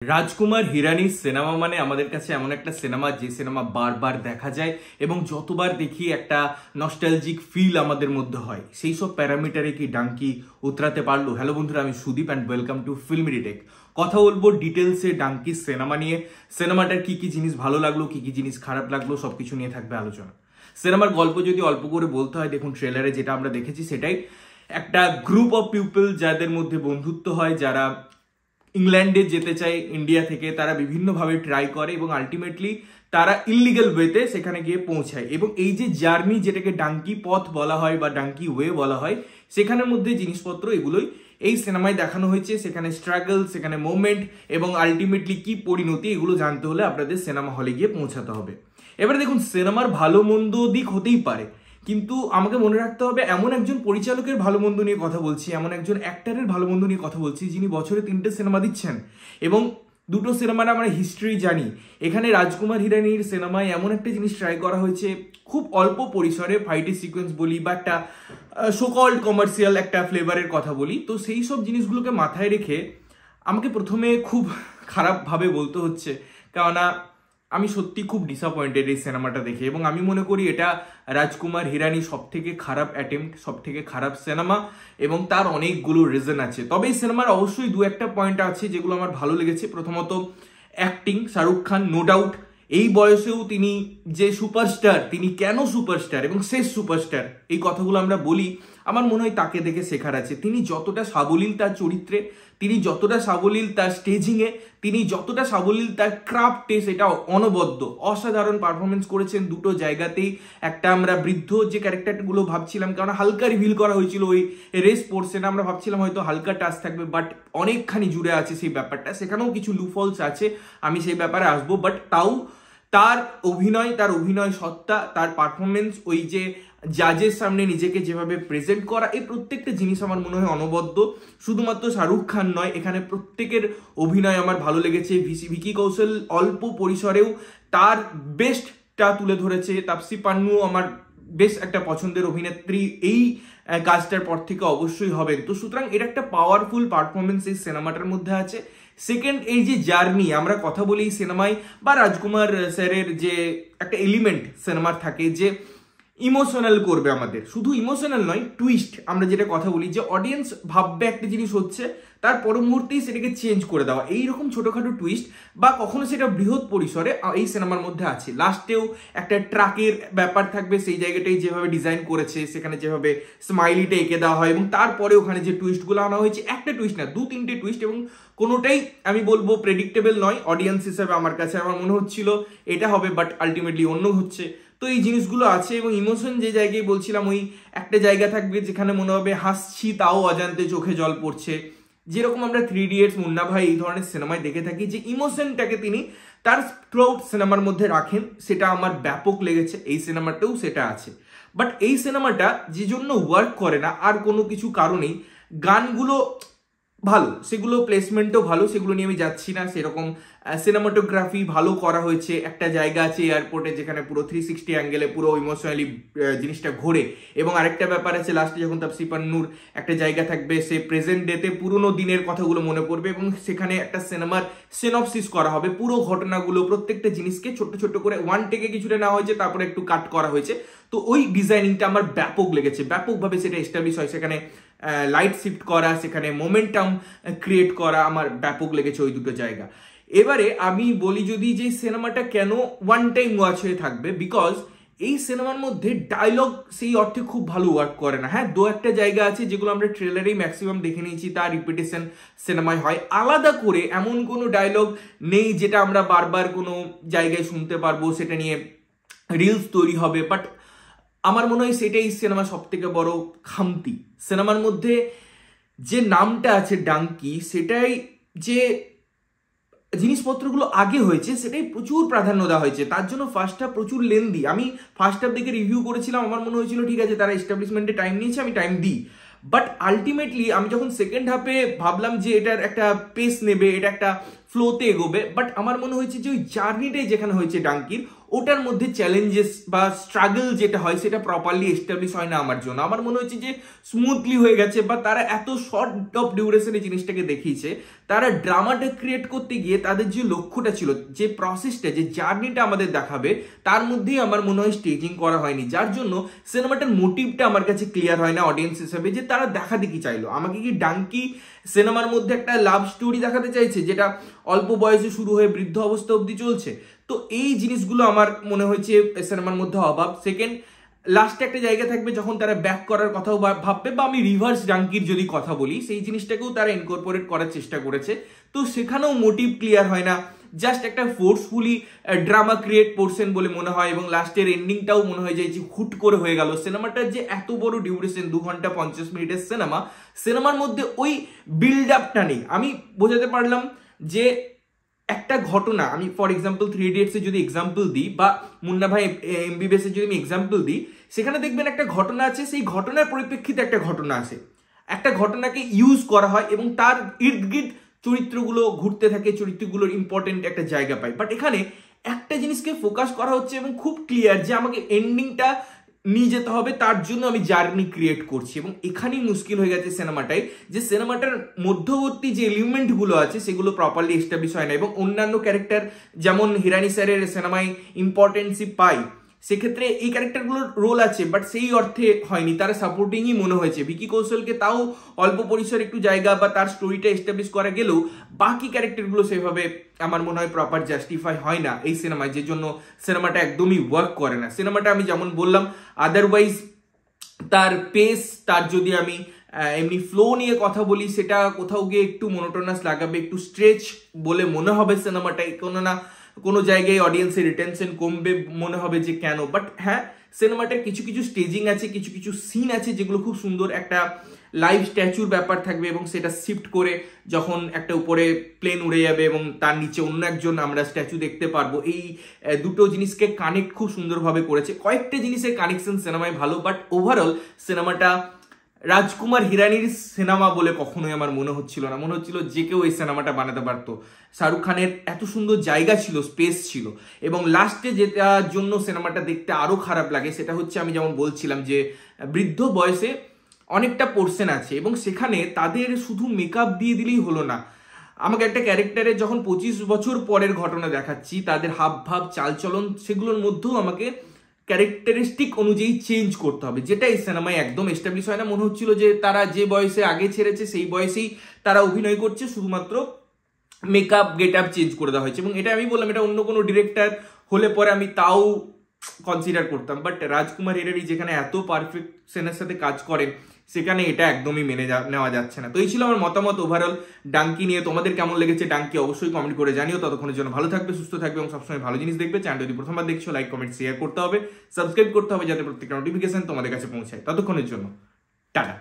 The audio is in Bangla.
রাজকুমার হিরানির সিনেমা মানে আমাদের কাছে এমন একটা সিনেমা যে সিনেমা বারবার দেখা যায় এবং যতবার দেখি একটা নস্টালজিক ফিল আমাদের মধ্যে হয়। সেই সব প্যারামিটারে কি ডাঙ্কি উতরাতে পারলো? হ্যালো বন্ধুরা, আমি Sudip and welcome to filmy tech. কথা বলবো ডিটেলসে ডাঙ্কি সিনেমা নিয়ে। সিনেমাটার কি কি জিনিস ভালো লাগলো, কি কি জিনিস খারাপ লাগলো, সবকিছু নিয়ে থাকবে আলোচনা। সিনেমার গল্প যদি অল্প করে বলতে হয়, দেখুন ট্রেলারে যেটা আমরা দেখেছি সেটাই একটা গ্রুপ অফ পিপল যাদের মধ্যে বন্ধুত্ব হয়, যারা ইংল্যান্ডে যেতে চায় ইন্ডিয়া থেকে, তারা বিভিন্নভাবে ট্রাই করে এবং আলটিমেটলি তারা ইলিগাল ওয়েতে সেখানে গিয়ে পৌঁছায়। এবং এই যে জার্নি, যেটাকে ডাঙ্কি পথ বলা হয় বা ডাঙ্কি ওয়ে বলা হয়, সেখানের মধ্যে জিনিসপত্র এগুলোই এই সিনেমায় দেখানো হয়েছে। সেখানে স্ট্রাগল, সেখানে মোমেন্ট এবং আলটিমেটলি কি পরিণতি, এগুলো জানতে হলে আপনাদের সিনেমা হলে গিয়ে পৌঁছাতে হবে। এবারে দেখুন, সিনেমার ভালো মন্দ দিক হতেই পারে, কিন্তু আমাকে মনে রাখতে হবে এমন একজন পরিচালকের ভালো মন্দ নিয়ে কথা বলছি, এমন একজন অ্যাক্টরের ভালো মন্দ নিয়ে কথা বলছি যিনি বছরে 3টে সিনেমা দিচ্ছেন এবং দুটো সিনেমার আমরা হিস্ট্রি জানি। এখানে রাজকুমার হিরানির সিনেমায় এমন একটা জিনিস ট্রাই করা হয়েছে, খুব অল্প পরিসরে ফাইটের সিকোয়েন্স বলি বা একটা সোকল্ড কমার্শিয়াল একটা ফ্লেভারের কথা বলি, তো সেই সব জিনিসগুলোকে মাথায় রেখে আমাকে প্রথমে খুব খারাপভাবে বলতে হচ্ছে, কেননা আমি সত্যি খুব ডিসঅ্যাপয়েন্টেড এই সিনেমাটা দেখে। এবং আমি মনে করি এটা রাজকুমার হিরানি সব থেকে খারাপ অ্যাটেম্প্ট, সব থেকে খারাপ সিনেমা, এবং তার অনেকগুলো রিজন আছে। তবে এই সিনেমার অবশ্যই দু একটা পয়েন্ট আছে যেগুলো আমার ভালো লেগেছে। প্রথমত acting, Shahrukh Khan no doubt এই বয়সেও তিনি যে সুপারস্টার, তিনি কেন সুপারস্টার এবং শেষ সুপারস্টার, এই কথাগুলো আমরা বলি, আমার মনে হয় তাকে দেখে শেখার আছে। তিনি যতটা সাবলীল তার চরিত্রে, তিনি যতটা সাবলীল তার স্টেজিংয়ে, তিনি যতটা সাবলীল তার ক্রাফটে, সেটা অনবদ্য অসাধারণ পারফরমেন্স করেছেন দুটো জায়গাতেই। একটা আমরা বৃদ্ধ যে ক্যারেক্টারগুলো ভাবছিলাম, কারণ হালকা রিভিল করা হয়েছিল ওই রেস পোর্শনে, আমরা ভাবছিলাম হয়তো হালকা টাচ থাকবে, বাট অনেকখানি জুড়ে আছে সেই ব্যাপারটা। সেখানেও কিছু লুফলস আছে, আমি সেই ব্যাপারে আসবো, বাট তাও তার অভিনয় সত্তা, তার পারফরমেন্স, ওই যে জাজের সামনে নিজেকে যেভাবে প্রেজেন্ট করা, এই প্রত্যেকটা জিনিস আমার মনে হয় অনবদ্য। শুধুমাত্র শাহরুখ খান নয়, এখানে প্রত্যেকের অভিনয় আমার ভালো লেগেছে। ভিকি কৌশল অল্প পরিসরেও তার বেস্টটা তুলে ধরেছে। তাপসি পান্নুও আমার বেশ একটা পছন্দের অভিনেত্রী, এই কাজটার পর থেকে অবশ্যই হবেন। তো সুতরাং এর একটা পাওয়ারফুল পারফরমেন্স এই সিনেমাটার মধ্যে আছে। সেকেন্ড, এই যে জার্নি আমরা কথা বলি এই সিনেমায়, বা রাজকুমার স্যারের যে একটা এলিমেন্ট সিনেমার থাকে যে ইমোশনাল করবে আমাদের, শুধু ইমোশনাল নয়, টুইস্ট আমরা যেটা কথা বলি, যে অডিয়েন্স ভাববে একটা জিনিস হচ্ছে, তার পর মুহূর্তেই সেটাকে চেঞ্জ করে দেওয়া, এইরকম ছোটোখাটো টুইস্ট, বা কখনো সেটা বৃহৎ পরিসরে এই সিনেমার মধ্যে আছে। লাস্টেও একটা ট্রাকের ব্যাপার থাকবে, সেই জায়গাটাই যেভাবে ডিজাইন করেছে, সেখানে যেভাবে স্মাইলিটা এঁকে দেওয়া হয়, এবং তারপরে ওখানে যে টুইস্টগুলো আনা হয়েছে, একটা টুইস্ট না, 2-3টে টুইস্ট, এবং কোনোটাই আমি বলবো প্রেডিক্টেবল নয়। অডিয়েন্স হিসেবে আমার কাছে আমার মনে হচ্ছিল এটা হবে, বাট আলটিমেটলি অন্য হচ্ছে। তো এই জিনিসগুলো আছে। এবং ইমোশন যে জায়গায় বলছিলাম, ওই একটা জায়গা থাকবে যেখানে মনে হবে হাসছি তাও অজান্তে চোখে জল পড়ছে, যেরকম আমরা 3 ইডিয়টস, মুন্না ভাই এই ধরনের সিনেমায় দেখে থাকি, যে ইমোশনটাকে তিনি তার থ্রুআউট সিনেমার মধ্যে রাখেন, সেটা আমার ব্যাপক লেগেছে। এই সিনেমাটাও সেটা আছে। বাট এই সিনেমাটা যে জন্য ওয়ার্ক করে না, আর কোনো কিছু কারণেই, গানগুলো ভালো, সেগুলো প্লেসমেন্টও ভালো, সেগুলো নিয়ে আমি যাচ্ছি না। সেরকম সিনেমাটোগ্রাফি ভালো করা হয়েছে। একটা জায়গা আছে এয়ারপোর্টে যেখানে পুরো 360 অ্যাঙ্গেলে পুরো ইমোশনালি জিনিসটা ঘোরে। এবং আরেকটা ব্যাপার আছে, লাস্টে যখন তাপসি পান্নুর একটা জায়গা থাকবে, সে প্রেজেন্ট ডেতে পুরোনো দিনের কথাগুলো মনে পড়বে, এবং সেখানে একটা সিনেমার সিনপসিস করা হবে, পুরো ঘটনাগুলো, প্রত্যেকটা জিনিসকে ছোট্ট ছোট্ট করে ওয়ান টেকে কিছুটা নেওয়া হয়েছে, তারপরে একটু কাট করা হয়েছে। তো ওই ডিজাইনিংটা আমার ব্যাপক লেগেছে, ব্যাপকভাবে সেটা এস্টাবলিশ হয়। সেখানে লাইট শিফট করা, সেখানে মোমেন্টাম ক্রিয়েট করা, আমার ব্যাপক লেগেছে ওই দুটো জায়গা। এবারে আমি বলি যদি, যে সিনেমাটা কেন ওয়ান টাইম ওয়াচ হয়ে থাকবে, বিকজ এই সিনেমার মধ্যে ডায়লগ সেই অর্থে খুব ভালো ওয়ার্ক করে না। হ্যাঁ, দু একটা জায়গা আছে যেগুলো আমরা ট্রেলারেই ম্যাক্সিমাম দেখে নিয়েছি, তার রিপিটেশন সিনেমায় হয়। আলাদা করে এমন কোনো ডায়লগ নেই যেটা আমরা বারবার কোনো জায়গায় শুনতে পারবো, সেটা নিয়ে রিলস তৈরি হবে। বাট আমার মনে হয় সেটাই সিনেমা সব থেকে বড় খামতি। সিনেমার মধ্যে যে নামটা আছে ডাঙ্কি, সেটাই যে জিনিসপত্রগুলো আগে হয়েছে সেটাই প্রচুর প্রাধান্য দেওয়া হয়েছে। তার জন্য ফার্স্ট হাফ প্রচুর লেন্দি। আমি ফার্স্ট হাফ দেখে রিভিউ করেছিলাম, আমার মনে হয়েছিল ঠিক আছে, তারা এস্টাবলিশমেন্টে টাইম নিয়েছে, আমি টাইম দিই। বাট আলটিমেটলি আমি যখন সেকেন্ড হাফে ভাবলাম যে এটার একটা পেস নেবে, এটা একটা ফ্লোতে এগোবে, বাট আমার মনে হয়েছে যে ওই জার্নিটাই যেখানে হয়েছে ডাঙ্কির, ওটার মধ্যে চ্যালেঞ্জেস বা স্ট্রাগল যেটা হয় সেটা প্রপারলি এস্টাবলিশ হয় না আমার জন্য। আমার মনে হচ্ছে যে স্মুথলি হয়ে গেছে, বা তারা এত শর্ট অফ ডিউরেশনে জিনিসটাকে দেখিয়েছে। তারা ড্রামাটা ক্রিয়েট করতে গিয়ে তাদের যে লক্ষ্যটা ছিল, যে প্রসেসটা, যে জার্নিটা আমাদের দেখাবে, তার মধ্যেই আমার মনে হয় স্টেজিং করা হয়নি, যার জন্য সিনেমাটার মোটিভটা আমার কাছে ক্লিয়ার হয় না অডিয়েন্স হিসেবে, যে তারা দেখাতে কি চাইলো। আমাকে কি ডাঙ্কি সিনেমার মধ্যে একটা লাভ স্টোরি দেখাতে চাইছে যেটা অল্প বয়সে শুরু হয়ে বৃদ্ধ অবস্থা অবধি চলছে? তো এই জিনিসগুলো আমার মনে হয়েছে সিনেমার মধ্যে অভাব। সেকেন্ড, লাস্টে একটা জায়গা থাকবে যখন তারা ব্যাক করার কথাও ভাববে, বা আমি রিভার্স ডাঙ্কির যদি কথা বলি, সেই জিনিসটাকেও তারা ইনকর্পোরেট করার চেষ্টা করেছে। তো সেখানেও মোটিভ ক্লিয়ার হয় না, জাস্ট একটা ফোর্সফুলি ড্রামা ক্রিয়েট করছেন বলে মনে হয়, এবং লাস্টের এন্ডিংটাও মনে হয় যে হুট করে হয়ে গেল। সিনেমাটার যে এত বড় ডিউরেশন, 2 ঘন্টা 50 মিনিটের সিনেমার মধ্যে ওই বিল্ড আপটা নেই। আমি বোঝাতে পারলাম যে একটা ঘটনা, আমি ফর এক্সাম্পল 3 ইডিয়টস এর যদি এক্সাম্পল দিই, বা মুন্না ভাই এমবিবিএস এর যদি আমি এক্সাম্পল দিই, সেখানে দেখবেন একটা ঘটনা আছে, সেই ঘটনার পরিপ্রেক্ষিতে একটা ঘটনা আছে, একটা ঘটনাকে ইউজ করা হয় এবং তার ইর্দ গির্দ চরিত্রগুলো ঘুরতে থাকে, চরিত্রগুলোর ইম্পর্টেন্ট একটা জায়গা পায়। বাট এখানে একটা জিনিসকে ফোকাস করা হচ্ছে এবং খুব ক্লিয়ার যে আমাকে এন্ডিংটা নিয়ে যেতে হবে, তার জন্য আমি জার্নি ক্রিয়েট করছি। এবং এখানেই মুশকিল হয়ে গেছে সিনেমাটাই, যে সিনেমাটার মধ্যবর্তী যে এলিমেন্টগুলো আছে সেগুলো প্রপারলি এস্টাবলিশ হয় না, এবং অন্যান্য ক্যারেক্টার যেমন হিরানি স্যারের সিনেমায় ইম্পর্টেন্সই পাই, সেক্ষেত্রে এই ক্যারেক্টারগুলোর রোল আছে বাট সেই অর্থে হয়নি, তারা সাপোর্টিংই মনে হয়েছে। ভিকি কৌশলকে তাও অল্প পরিসর একটু জায়গা বা তার স্টোরিটা এস্টাবলিশ করা গেলেও বাকি ক্যারেক্টারগুলো সেভাবে আমার মনে হয় প্রপার জাস্টিফাই হয় না এই সিনেমায়, যে জন্য সিনেমাটা একদমই ওয়ার্ক করে না। সিনেমাটা আমি যেমন বললাম, আদারওয়াইজ তার পেস, তার যদি আমি এমনি ফ্লো নিয়ে কথা বলি, সেটা কোথাও গিয়ে একটু মনোটোনাস লাগাবে, একটু স্ট্রেচ বলে মনে হবে সিনেমাটাই, কোনো না কোনো জায়গায় অডিয়েন্সের রিটেনশন কমবে মনে হবে যে কেন। বাট হ্যাঁ, সিনেমাটার কিছু কিছু স্টেজিং আছে, কিছু কিছু সিন আছে যেগুলো খুব সুন্দর। একটা লাইভ স্ট্যাচুর ব্যাপার থাকবে এবং সেটা শিফট করে যখন একটা উপরে প্লেন উড়ে যাবে এবং তার নিচে অন্য একজন আমরা স্ট্যাচু দেখতে পারবো, এই দুটো জিনিসকে কানেক্ট খুব সুন্দরভাবে করেছে। কয়েকটা জিনিসের কানেকশন সিনেমায় ভালো, বাট ওভারঅল সিনেমাটা রাজকুমার হিরানির সিনেমা বলে কখনোই আমার মনে হচ্ছিল না। মনে হচ্ছিল যে কেউ এই সিনেমাটা বানাতে পারতো। শাহরুখ খানের এত সুন্দর জায়গা ছিল, স্পেস ছিল, এবং লাস্টে যেটার জন্য সিনেমাটা দেখতে আরো খারাপ লাগে সেটা হচ্ছে, আমি যেমন বলছিলাম যে বৃদ্ধ বয়সে অনেকটা পোর্শন আছে এবং সেখানে তাদের শুধু মেকআপ দিয়ে দিলেই হলো না। আমাকে একটা ক্যারেক্টারে যখন 25 বছর পরের ঘটনা দেখাচ্ছি, তাদের হাব ভাব চালচলন সেগুলোর মধ্যেও আমাকে ক্যারেক্টারিস্টিক অনুযায়ী চেঞ্জ করতে হবে, যেটা এই সিনেমায় একদম এস্টাবলিশ হয় না। মনে হচ্ছিল যে তারা যে বয়সে আগে ছেড়েছে সেই বয়সেই তারা অভিনয় করছে, শুধুমাত্র মেকআপ গেট আপ চেঞ্জ করে দেওয়া হয়েছে। এবং এটা আমি বললাম, এটা অন্য কোনো ডিরেক্টর হলে পরে আমি তাও কনসিডার করতাম, বাট রাজকুমার হিরানি যেখানে এত পারফেকশনের সাথে কাজ করেন, সেখানে এটা একদমই মেনে নেওয়া যাচ্ছে না। তো এই ছিল আমার মতামত ওভারঅল ডাঙ্কি নিয়ে। তোমাদের কেমন লেগেছে ডাঙ্কি অবশ্যই কমেন্ট করে জানিও। ততক্ষণের জন্য ভালো থাকবে, সুস্থ থাকবে এবং সবসময় ভালো জিনিস দেখবে। চ্যানেল যদি প্রথমবার দেখছো, লাইক কমেন্ট শেয়ার করতে হবে, সাবস্ক্রাইব করতে হবে যাতে প্রত্যেকটা নোটিফিকেশন তোমাদের কাছে পৌঁছায়। ততক্ষণের জন্য টাটা।